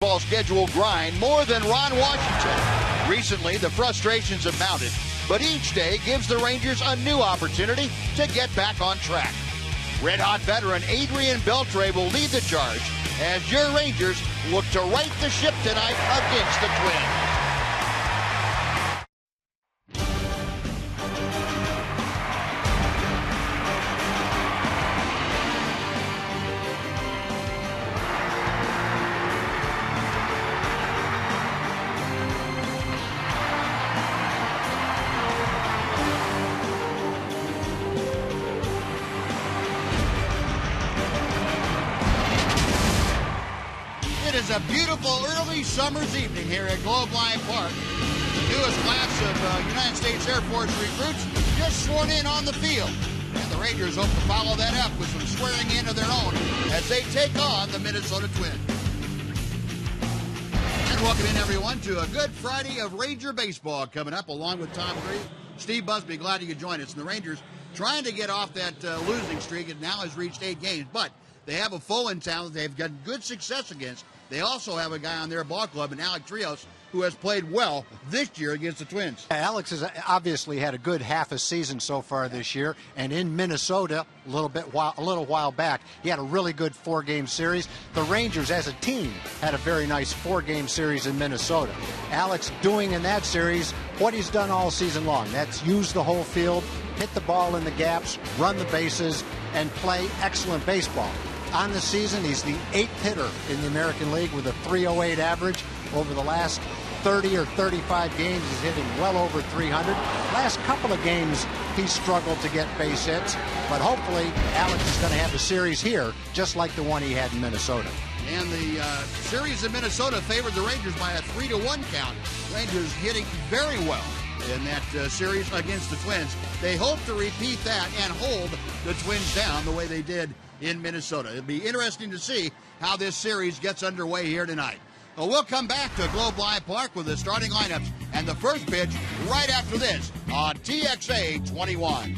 Ball schedule grind more than Ron Washington. Recently, the frustrations have mounted, but each day gives the Rangers a new opportunity to get back on track. Red-hot veteran Adrian Beltre will lead the charge as your Rangers look to right the ship tonight against the Twins. It is a beautiful early summer's evening here at Globe Life Park. The newest class of United States Air Force recruits just sworn in on the field. And the Rangers hope to follow that up with some swearing in of their own as they take on the Minnesota Twins. And welcome in, everyone, to a good Friday of Ranger baseball coming up along with Tom Green. Steve Busby, glad you could join us. And the Rangers trying to get off that losing streak. It now has reached 8 games, but they have a foe in town that they've got good success against. They also have a guy on their ball club, and Alex Rios, who has played well this year against the Twins. Alex has obviously had a good half a season so far this year, and in Minnesota a little while back, he had a really good 4-game series. The Rangers, as a team, had a very nice 4-game series in Minnesota. Alex doing in that series what he's done all season long. That's use the whole field, hit the ball in the gaps, run the bases, and play excellent baseball. On the season, he's the 8th hitter in the American League with a .308 average. Over the last 30 or 35 games, he's hitting well over 300. Last couple of games, he's struggled to get base hits, but hopefully Alex is going to have a series here just like the one he had in Minnesota. And the series in Minnesota favored the Rangers by a 3-1 count. Rangers hitting very well in that series against the Twins. They hope to repeat that and hold the Twins down the way they did in Minnesota. It'll be interesting to see how this series gets underway here tonight. Well, we'll come back to Globe Life Park with the starting lineups and the first pitch right after this on TXA 21.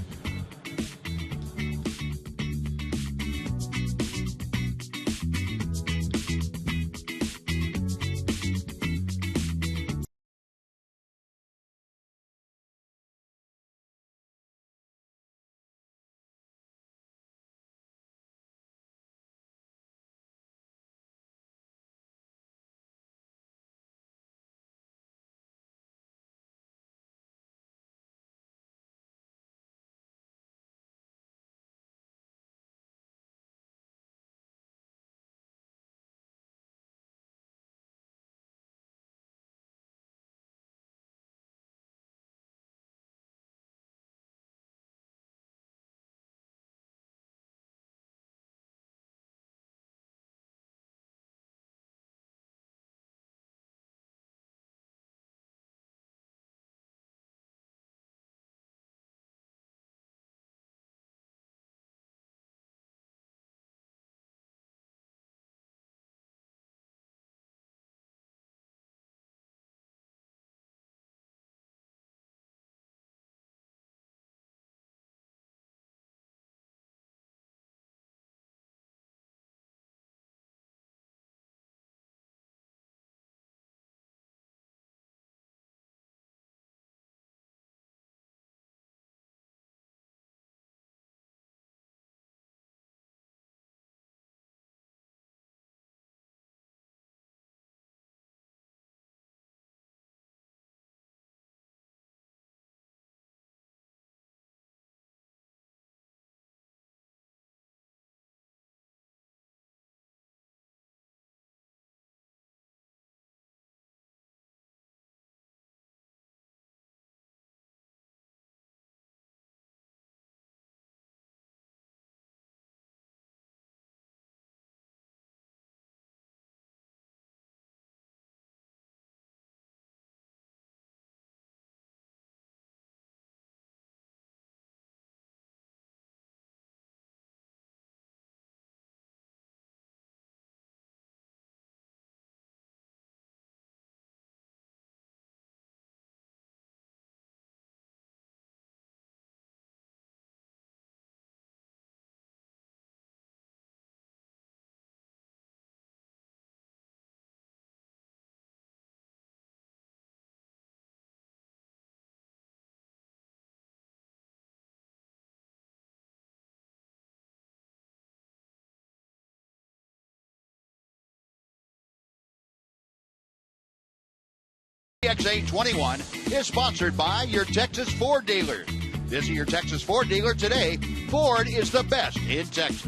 AT TEX 21 is sponsored by your Texas Ford dealer. Visit your Texas Ford dealer today. Ford is the best in Texas.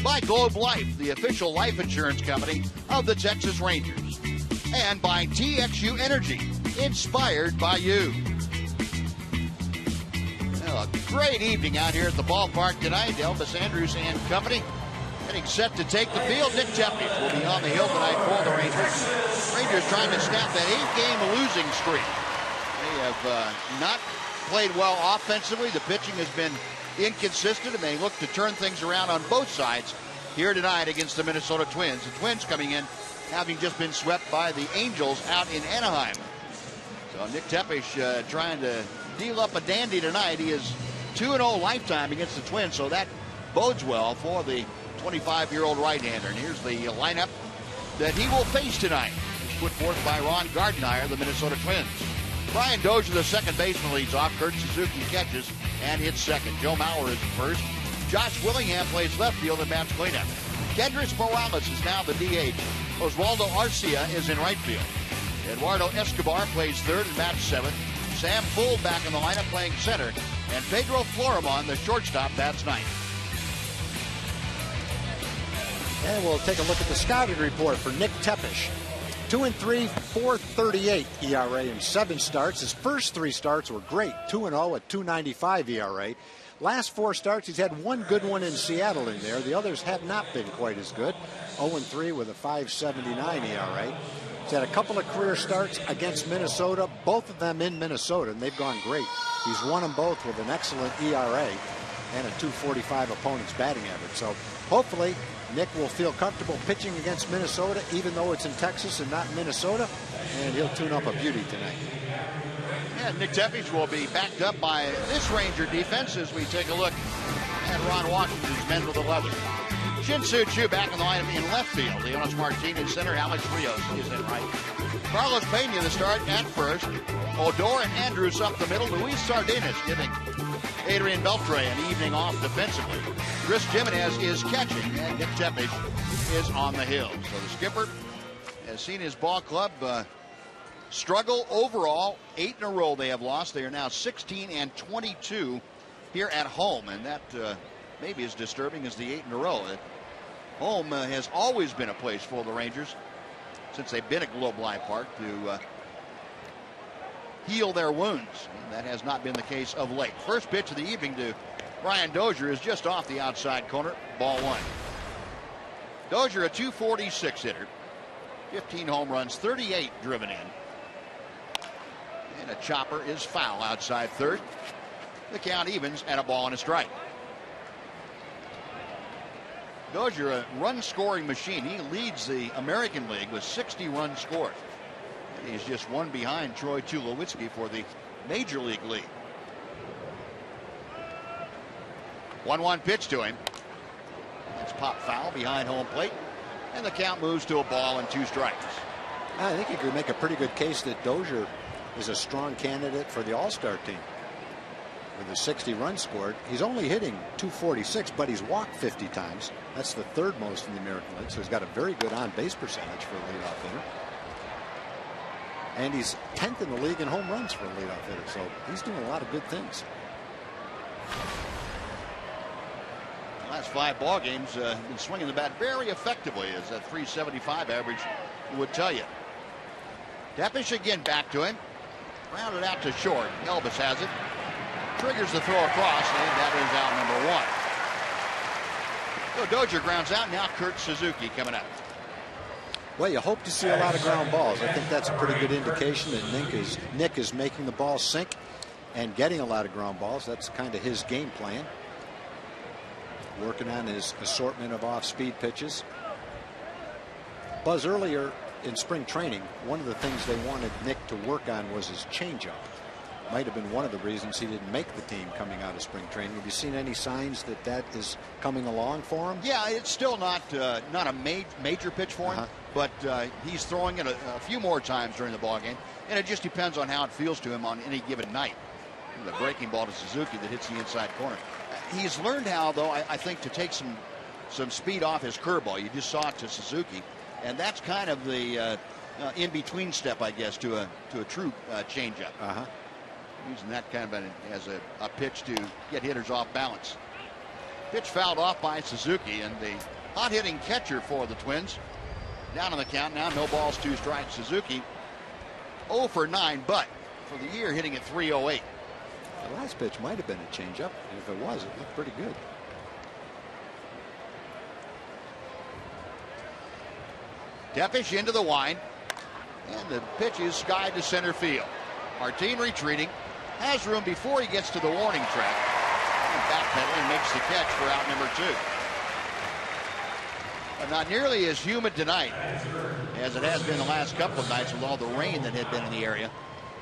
By Globe Life, the official life insurance company of the Texas Rangers. And by TXU Energy, inspired by you. Well, a great evening out here at the ballpark tonight. Elvis Andrews and company getting set to take the field. Nick Tepes will be on the hill tonight for the Rangers. Rangers trying to snap that 8-game losing streak. They have not played well offensively. The pitching has been inconsistent, and they look to turn things around on both sides here tonight against the Minnesota Twins. The Twins coming in having just been swept by the Angels out in Anaheim. So Nick Tepes trying to deal up a dandy tonight. He is 2-0 lifetime against the Twins, so that bodes well for the 25-year-old right-hander. And here's the lineup that he will face tonight. It's put forth by Ron Gardenhire, the Minnesota Twins. Brian Dozier, the second baseman, leads off. Kurt Suzuki catches and hits second. Joe Mauer is first. Josh Willingham plays left field and bats cleanup. Kendrys Morales is now the DH. Oswaldo Arcia is in right field. Eduardo Escobar plays third and bats seventh. Sam Full back in the lineup playing center. And Pedro Florimon, the shortstop, bats ninth. And we'll take a look at the scouting report for Nick Tepes. 2-3, 4.38 ERA in 7 starts. His first 3 starts were great. 2-0 at 2.95 ERA. Last 4 starts, he's had one good one in Seattle in there. The others have not been quite as good. 0-3 with a 5.79 ERA. He's had a couple of career starts against Minnesota, both of them in Minnesota, and they've gone great. He's won them both with an excellent ERA and a 2.45 opponent's batting average. So hopefully Nick will feel comfortable pitching against Minnesota, even though it's in Texas and not in Minnesota, and he'll tune up a beauty tonight. Yeah, Nick Tepes will be backed up by this Ranger defense as we take a look at Ron Washington's men with 11. Shin-Soo Choo back in the lineup in left field. Leonis Martinez center. Alex Rios is in right. Carlos Pena the start at first. Odor and Andrews up the middle. Luis Sardinas giving Adrian Beltre an evening off defensively. Chris Jimenez is catching, and Nick Tepes is on the hill. So the skipper has seen his ball club struggle overall. 8 in a row they have lost. They are now 16-22 here at home, and that maybe as disturbing as the 8 in a row. Home has always been a place for the Rangers since they've been at Globe Life Park to heal their wounds. And that has not been the case of late. First pitch of the evening to Brian Dozier is just off the outside corner. Ball 1. Dozier, a 246 hitter. 15 home runs, 38 driven in. And a chopper is foul outside third. The count evens at a ball and a strike. Dozier, a run-scoring machine. He leads the American League with 60 runs scored. And he's just one behind Troy Tulowitzki for the Major League lead. 1-1 pitch to him. That's pop foul behind home plate. And the count moves to a ball and 2 strikes. I think you could make a pretty good case that Dozier is a strong candidate for the All-Star team. With the 60 runs scored, he's only hitting 246, but he's walked 50 times. That's the 3rd most in the American League, so he's got a very good on-base percentage for a leadoff hitter. And he's 10th in the league in home runs for a leadoff hitter, so he's doing a lot of good things. Last 5 ball games, been swinging the bat very effectively, as that 375 average would tell you. Tepes again back to him. Rounded out to short. Elvis has it. Triggers the throw across, and that is out number 1. So Dozier grounds out. Now Kurt Suzuki coming up. Well, you hope to see a lot of ground balls. I think that's a pretty good indication that Nick is making the ball sink and getting a lot of ground balls. That's kind of his game plan. Working on his assortment of off-speed pitches. Buzz, earlier in spring training, one of the things they wanted Nick to work on was his changeup. Might have been one of the reasons he didn't make the team coming out of spring training. Have you seen any signs that that is coming along for him? Yeah, it's still not a major pitch for him, but he's throwing it a few more times during the ball game, and it just depends on how it feels to him on any given night. The breaking ball to Suzuki that hits the inside corner. He's learned how, though, I think, to take some speed off his curveball. You just saw it to Suzuki, and that's kind of the in between step, I guess, to a true changeup. Using that kind of as a pitch to get hitters off balance. Pitch fouled off by Suzuki, and the hot hitting catcher for the Twins down on the count now. No balls, 2 strikes. Suzuki 0 for 9, but for the year hitting at .308. The last pitch might have been a changeup. If it was, it looked pretty good. Defish into the wind, and the pitch is skied to center field. Martin retreating, has room before he gets to the warning track, and backpedaling makes the catch for out number 2. But not nearly as humid tonight as it has been the last couple of nights with all the rain that had been in the area.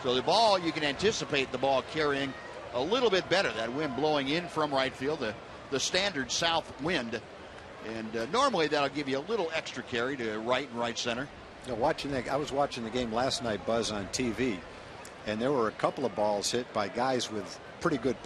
So the ball, you can anticipate the ball carrying a little bit better. That wind blowing in from right field, the standard south wind. And normally that'll give you a little extra carry to right and right center. You know, I was watching the game last night, Buzz, on TV, and there were a couple of balls hit by guys with pretty good